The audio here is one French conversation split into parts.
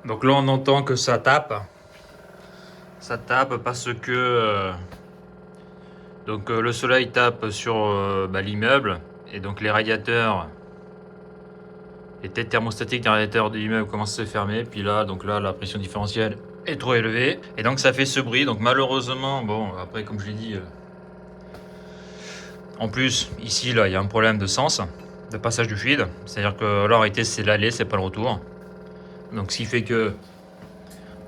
Donc là on entend que ça tape. Ça tape parce que le soleil tape sur l'immeuble et donc les radiateurs, les têtes thermostatiques des radiateurs de l'immeuble commencent à se fermer. Puis là, la pression différentielle est trop élevée et donc ça fait ce bruit. Donc malheureusement, bon après comme je l'ai dit, en plus ici là il y a un problème de sens, de passage du fluide. C'est-à-dire que là en réalité c'est l'aller, c'est pas le retour. Donc ce qui fait que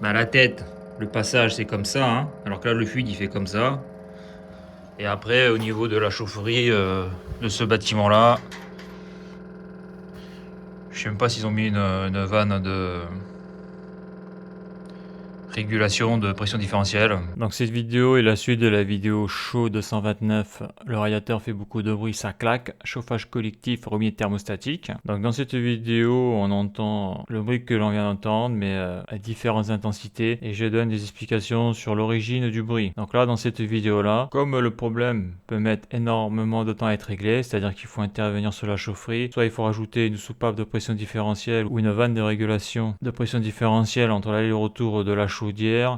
la tête, le passage c'est comme ça, hein, alors que là le fluide il fait comme ça. Et après au niveau de la chaufferie de ce bâtiment là, je sais même pas s'ils ont mis une vanne de régulation de pression différentielle. Donc cette vidéo est la suite de la vidéo chaud 229. Le radiateur fait beaucoup de bruit, ça claque. Chauffage collectif, remis thermostatique. Donc dans cette vidéo, on entend le bruit que l'on vient d'entendre, mais à différentes intensités. Et je donne des explications sur l'origine du bruit. Donc là, dans cette vidéo-là, comme le problème peut mettre énormément de temps à être réglé, c'est-à-dire qu'il faut intervenir sur la chaufferie, soit il faut rajouter une soupape de pression différentielle ou une vanne de régulation de pression différentielle entre l'aller et le retour de la chaudière,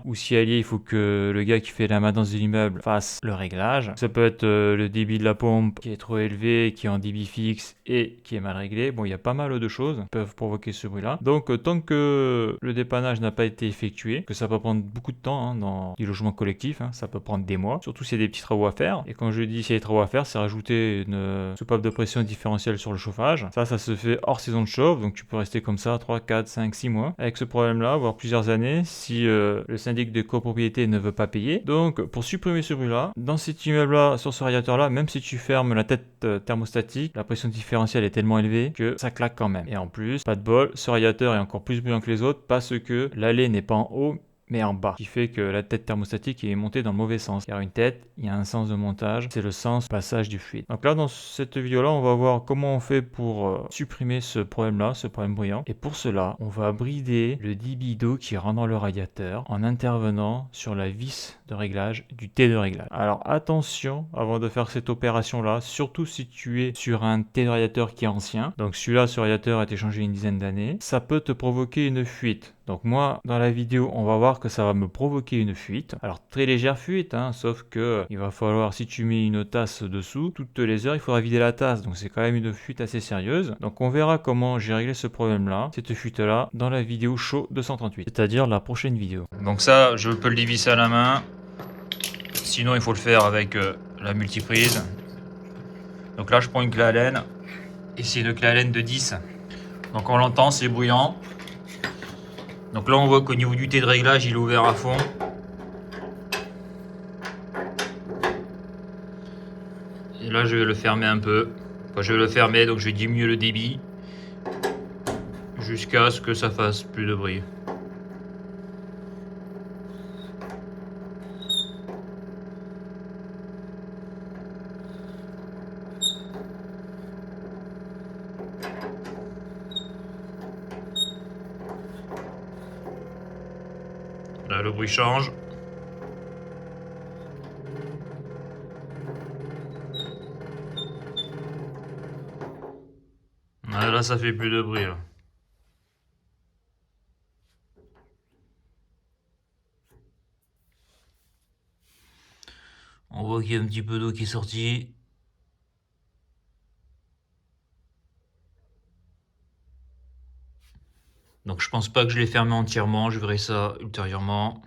ou si il faut que le gars qui fait la maintenance de l'immeuble fasse le réglage. Ça peut être le débit de la pompe qui est trop élevé, qui est en débit fixe et qui est mal réglé. Bon, il y a pas mal de choses qui peuvent provoquer ce bruit-là. Donc, tant que le dépannage n'a pas été effectué, que ça peut prendre beaucoup de temps dans du logement collectif, ça peut prendre des mois, surtout s'il y a des petits travaux à faire. Et quand je dis s'il y a des travaux à faire, c'est rajouter une soupape de pression différentielle sur le chauffage. Ça se fait hors saison de chauffe, donc tu peux rester comme ça 3, 4, 5, 6 mois avec ce problème-là, voire plusieurs années si le syndic de copropriété ne veut pas payer. Donc, pour supprimer ce bruit-là, dans cet immeuble-là, sur ce radiateur-là, même si tu fermes la tête thermostatique, la pression différentielle est tellement élevée que ça claque quand même. Et en plus, pas de bol, ce radiateur est encore plus bruyant que les autres parce que l'allée n'est pas en haut, mais en bas, ce qui fait que la tête thermostatique est montée dans le mauvais sens. Car une tête, il y a un sens de montage, c'est le sens passage du fluide. Donc là, dans cette vidéo-là, on va voir comment on fait pour supprimer ce problème-là, ce problème bruyant. Et pour cela, on va brider le débit d'eau qui rentre dans le radiateur en intervenant sur la vis de réglage du T de réglage. Alors attention, avant de faire cette opération-là, surtout si tu es sur un T de radiateur qui est ancien, donc celui-là, ce radiateur a été changé une dizaine d'années, ça peut te provoquer une fuite. Donc moi, dans la vidéo, on va voir que ça va me provoquer une fuite. Alors très légère fuite, sauf que il va falloir, si tu mets une tasse dessous, toutes les heures, il faudra vider la tasse. Donc c'est quand même une fuite assez sérieuse. Donc on verra comment j'ai réglé ce problème-là, cette fuite-là, dans la vidéo chaud 238, c'est-à-dire la prochaine vidéo. Donc ça, je peux le dévisser à la main. Sinon, il faut le faire avec la multiprise. Donc là, je prends une clé Allen. Et c'est une clé Allen de 10. Donc on l'entend, c'est bruyant. Donc là on voit qu'au niveau du T de réglage il est ouvert à fond. Et là je vais le fermer un peu. Enfin, je vais le fermer, donc je vais diminuer le débit jusqu'à ce que ça fasse plus de bruit. Là le bruit change. Là ça fait plus de bruit là. On voit qu'il y a un petit peu d'eau qui est sortie. Donc je pense pas que je l'ai fermé entièrement, je verrai ça ultérieurement.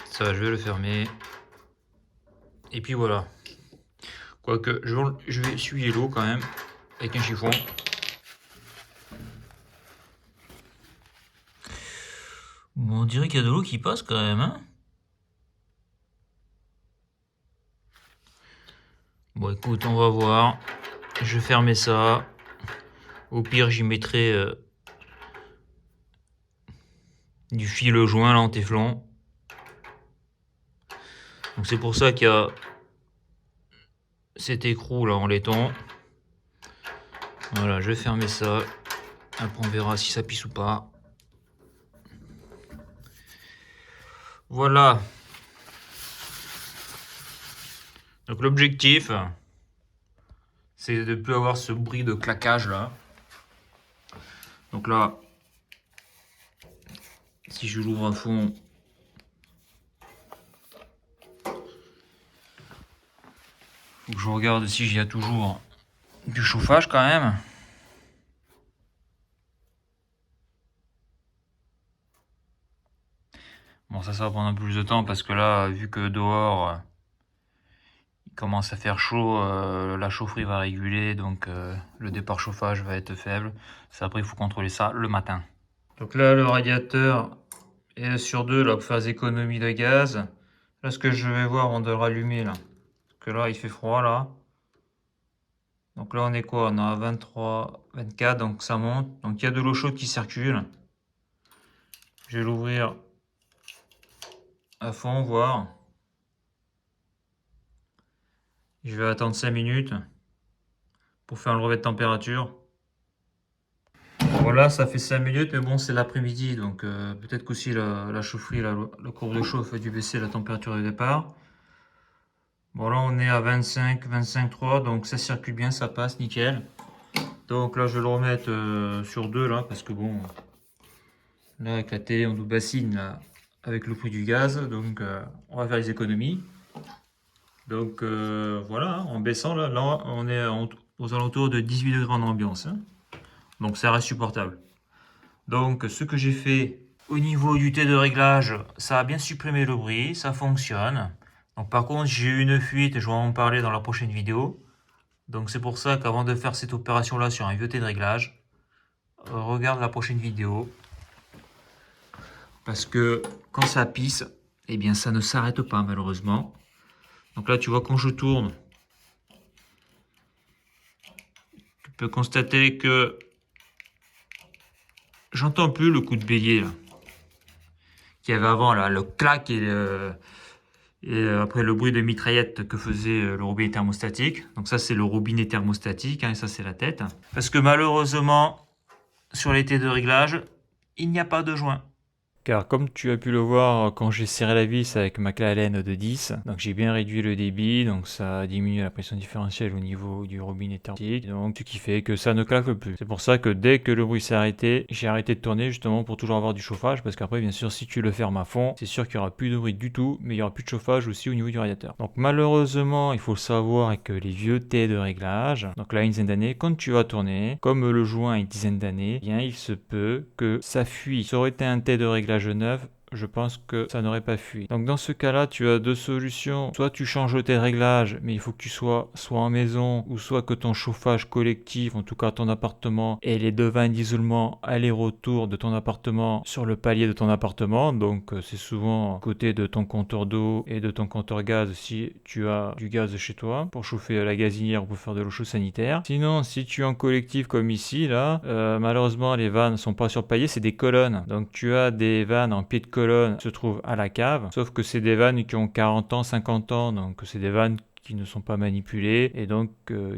Ça je vais le fermer. Et puis voilà. Quoique je vais essuyer l'eau quand même avec un chiffon. Bon, on dirait qu'il y a de l'eau qui passe quand même, hein. Bon écoute, on va voir. Je vais fermer ça. Au pire, j'y mettrai du fil joint là en téflon. Donc c'est pour ça qu'il y a cet écrou là en laiton. Voilà, je vais fermer ça. Après on verra si ça pisse ou pas. Voilà. Donc l'objectif, c'est de ne plus avoir ce bruit de claquage là. Donc là, si je l'ouvre à fond, faut que je regarde si il y a toujours du chauffage quand même. Bon, ça va prendre un peu plus de temps parce que là, vu que dehors, il commence à faire chaud, la chaufferie va réguler, donc le départ chauffage va être faible. Ça, après, il faut contrôler ça le matin. Donc là, le radiateur est sur 2 là, pour faire des économies de gaz. Là, ce que je vais voir avant de le rallumer, là, parce que là, il fait froid, là. Donc là, on est quoi? On est à 23, 24, donc ça monte. Donc il y a de l'eau chaude qui circule. Je vais l'ouvrir à fond, voir. Je vais attendre 5 minutes pour faire le relevé de température. Voilà, ça fait 5 minutes, mais bon, c'est l'après-midi, donc peut-être qu'aussi la chaufferie, la courbe de chauffe a dû baisser la température de départ. Bon, là, on est à 25, 25,3, donc ça circule bien, ça passe, nickel. Donc là, je vais le remettre sur 2, là, parce que bon, là, avec la télé, on nous bassine, là, avec le prix du gaz, donc on va faire les économies. Donc voilà, en baissant, là on est aux alentours de 18 degrés en ambiance, hein. Donc ça reste supportable. Donc ce que j'ai fait au niveau du thé de réglage, ça a bien supprimé le bruit, ça fonctionne. Donc par contre j'ai eu une fuite, je vais en parler dans la prochaine vidéo. Donc c'est pour ça qu'avant de faire cette opération là sur un vieux thé de réglage, regarde la prochaine vidéo. Parce que quand ça pisse, eh bien ça ne s'arrête pas malheureusement. Donc là tu vois quand je tourne, tu peux constater que j'entends plus le coup de bélier là, qu'il y avait avant, là, le clac et après le bruit de mitraillette que faisait le robinet thermostatique. Donc ça c'est le robinet thermostatique, hein, et ça c'est la tête. Parce que malheureusement, sur les thés de réglage, il n'y a pas de joint. Car comme tu as pu le voir quand j'ai serré la vis avec ma clé Allen de 10, donc j'ai bien réduit le débit, donc ça a diminué la pression différentielle au niveau du robinet thermostatique, donc ce qui fait que ça ne claque plus. C'est pour ça que dès que le bruit s'est arrêté, j'ai arrêté de tourner justement pour toujours avoir du chauffage, parce qu'après bien sûr si tu le fermes à fond, c'est sûr qu'il n'y aura plus de bruit du tout, mais il n'y aura plus de chauffage aussi au niveau du radiateur. Donc malheureusement, il faut le savoir avec les vieux thés de réglage, donc là une dizaine d'années, quand tu vas tourner, comme le joint a une dizaine d'années, bien il se peut que ça fuit. Ça aurait été un thé de réglage neuf, je pense que ça n'aurait pas fui. Donc dans ce cas-là, tu as deux solutions. Soit tu changes tes réglages, mais il faut que tu sois soit en maison, ou soit que ton chauffage collectif, en tout cas ton appartement, ait les deux vannes d'isolement aller-retour de ton appartement sur le palier de ton appartement. Donc c'est souvent côté de ton compteur d'eau et de ton compteur gaz si tu as du gaz chez toi pour chauffer la gazinière ou pour faire de l'eau chaude sanitaire. Sinon, si tu es en collectif comme ici, là, malheureusement les vannes ne sont pas sur palier, c'est des colonnes. Donc tu as des vannes en pied de colonne se trouvent à la cave, sauf que c'est des vannes qui ont 40 ans, 50 ans, donc c'est des vannes qui ne sont pas manipulées et donc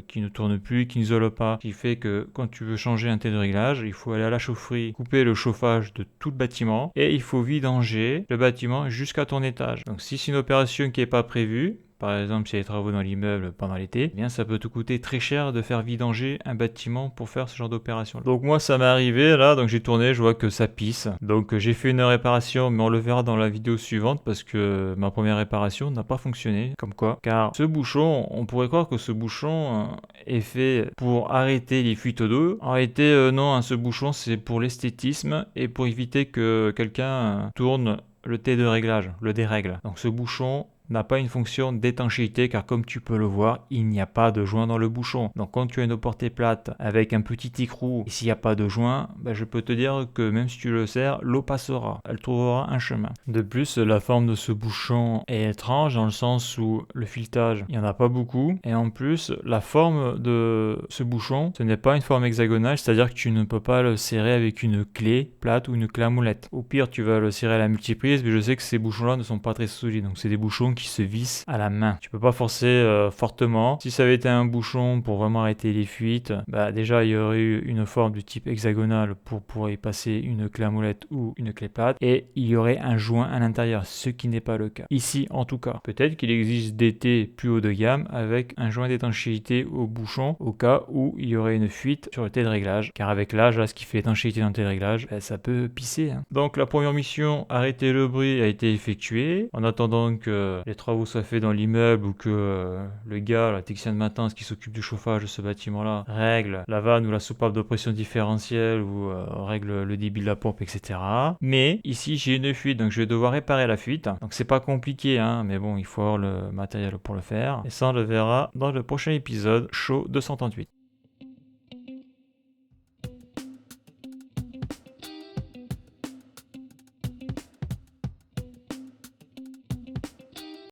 qui ne tournent plus, qui n'isolent pas. Ce qui fait que quand tu veux changer un thé de réglage, il faut aller à la chaufferie, couper le chauffage de tout le bâtiment et il faut vidanger le bâtiment jusqu'à ton étage. Donc si c'est une opération qui n'est pas prévue, par exemple, s'il y a des travaux dans l'immeuble pendant l'été, eh bien ça peut te coûter très cher de faire vidanger un bâtiment pour faire ce genre d'opération. Donc moi ça m'est arrivé là, donc j'ai tourné, je vois que ça pisse. Donc j'ai fait une réparation, mais on le verra dans la vidéo suivante parce que ma première réparation n'a pas fonctionné, comme quoi. Car ce bouchon, on pourrait croire que ce bouchon est fait pour arrêter les fuites d'eau. En réalité non, hein, ce bouchon c'est pour l'esthétisme et pour éviter que quelqu'un tourne le thé de réglage, le dérègle. Donc ce bouchon n'a pas une fonction d'étanchéité car comme tu peux le voir, il n'y a pas de joint dans le bouchon. Donc quand tu as une eau portée plate avec un petit écrou et s'il n'y a pas de joint, je peux te dire que même si tu le serres, l'eau passera. Elle trouvera un chemin. De plus, la forme de ce bouchon est étrange dans le sens où le filetage, il n'y en a pas beaucoup. Et en plus, la forme de ce bouchon, ce n'est pas une forme hexagonale, c'est-à-dire que tu ne peux pas le serrer avec une clé plate ou une clé à molette. Au pire, tu vas le serrer à la multiprise, mais je sais que ces bouchons-là ne sont pas très solides. Donc c'est des bouchons qui se visse à la main. Tu peux pas forcer fortement. Si ça avait été un bouchon pour vraiment arrêter les fuites, bah déjà il y aurait eu une forme du type hexagonal pour pouvoir y passer une clé à molette ou une clé plate, et il y aurait un joint à l'intérieur, ce qui n'est pas le cas. Ici en tout cas. Peut-être qu'il existe des thés plus haut de gamme avec un joint d'étanchéité au bouchon au cas où il y aurait une fuite sur le thé de réglage, car avec l'âge, là, ce qui fait l'étanchéité dans le thé de réglage, bah, ça peut pisser. Donc la première mission, arrêter le bruit, a été effectuée. En attendant que les travaux soient faits dans l'immeuble ou que le gars, la technicien de maintenance qui s'occupe du chauffage de ce bâtiment-là, règle la vanne ou la soupape de pression différentielle ou règle le débit de la pompe, etc. Mais ici, j'ai une fuite, donc je vais devoir réparer la fuite. Donc c'est pas compliqué, mais bon, il faut avoir le matériel pour le faire. Et ça, on le verra dans le prochain épisode, Show 238.